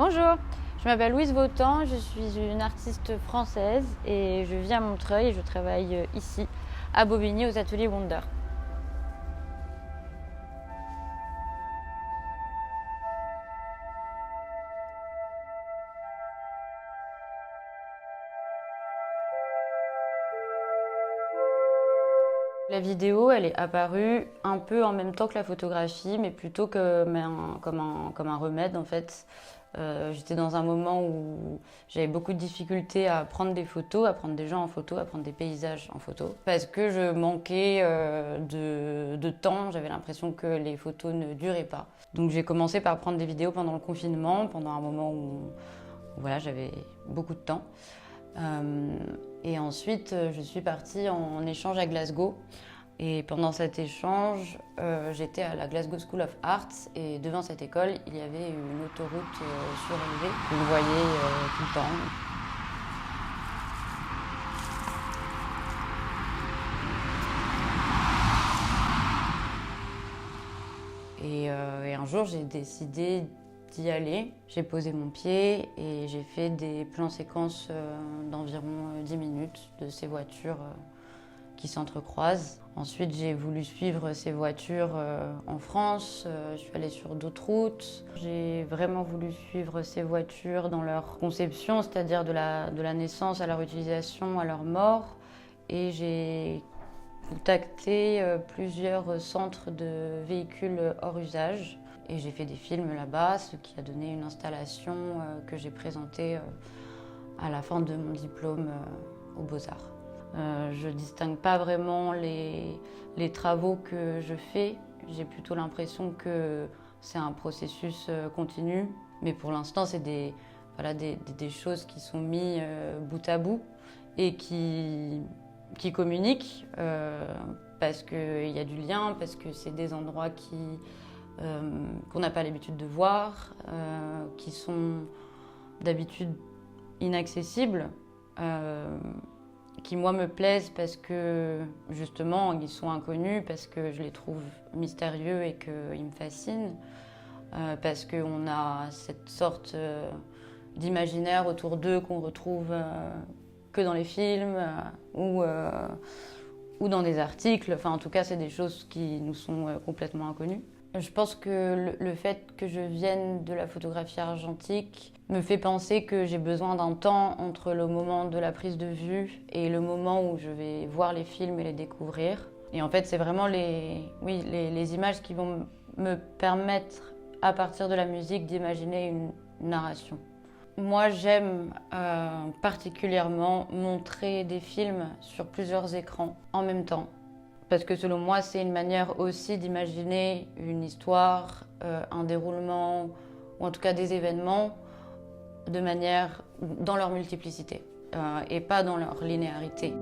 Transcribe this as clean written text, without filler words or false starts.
Bonjour, je m'appelle Louise Vautan, je suis une artiste française et je vis à Montreuil et je travaille ici, à Bobigny, aux ateliers Wonder. La vidéo, elle est apparue un peu en même temps que la photographie, mais plutôt comme un remède en fait. J'étais dans un moment où j'avais beaucoup de difficultés à prendre des photos, à prendre des gens en photo, à prendre des paysages en photo. Parce que je manquais de temps, j'avais l'impression que les photos ne duraient pas. Donc j'ai commencé par prendre des vidéos pendant le confinement, pendant un moment où voilà, j'avais beaucoup de temps. Et ensuite, je suis partie en échange à Glasgow. Et pendant cet échange, j'étais à la Glasgow School of Arts et devant cette école, il y avait une autoroute surélevée que vous voyez tout le temps. Et un jour, j'ai décidé d'y aller. J'ai posé mon pied et j'ai fait des plans séquences d'environ 10 minutes de ces voitures qui s'entrecroisent. Ensuite, j'ai voulu suivre ces voitures en France. Je suis allée sur d'autres routes. J'ai vraiment voulu suivre ces voitures dans leur conception, c'est-à-dire de la naissance à leur utilisation, à leur mort. Et j'ai contacté plusieurs centres de véhicules hors usage. Et j'ai fait des films là-bas, ce qui a donné une installation que j'ai présentée à la fin de mon diplôme aux Beaux-Arts. Je ne distingue pas vraiment les travaux que je fais. J'ai plutôt l'impression que c'est un processus continu. Mais pour l'instant, c'est des choses qui sont mises bout à bout et qui communiquent parce qu'il y a du lien, parce que c'est des endroits qu'on n'a pas l'habitude de voir, qui sont d'habitude inaccessibles. Qui moi me plaisent parce que justement ils sont inconnus, parce que je les trouve mystérieux et qu'ils me fascinent, parce qu'on a cette sorte d'imaginaire autour d'eux qu'on retrouve que dans les films ou dans des articles. Enfin en tout cas c'est des choses qui nous sont complètement inconnues. Je pense que le fait que je vienne de la photographie argentique me fait penser que j'ai besoin d'un temps entre le moment de la prise de vue et le moment où je vais voir les films et les découvrir. Et en fait, c'est vraiment les images qui vont me permettre, à partir de la musique, d'imaginer une narration. Moi, j'aime particulièrement montrer des films sur plusieurs écrans en même temps. Parce que selon moi, c'est une manière aussi d'imaginer une histoire, un déroulement, ou en tout cas des événements, de manière dans leur multiplicité et pas dans leur linéarité.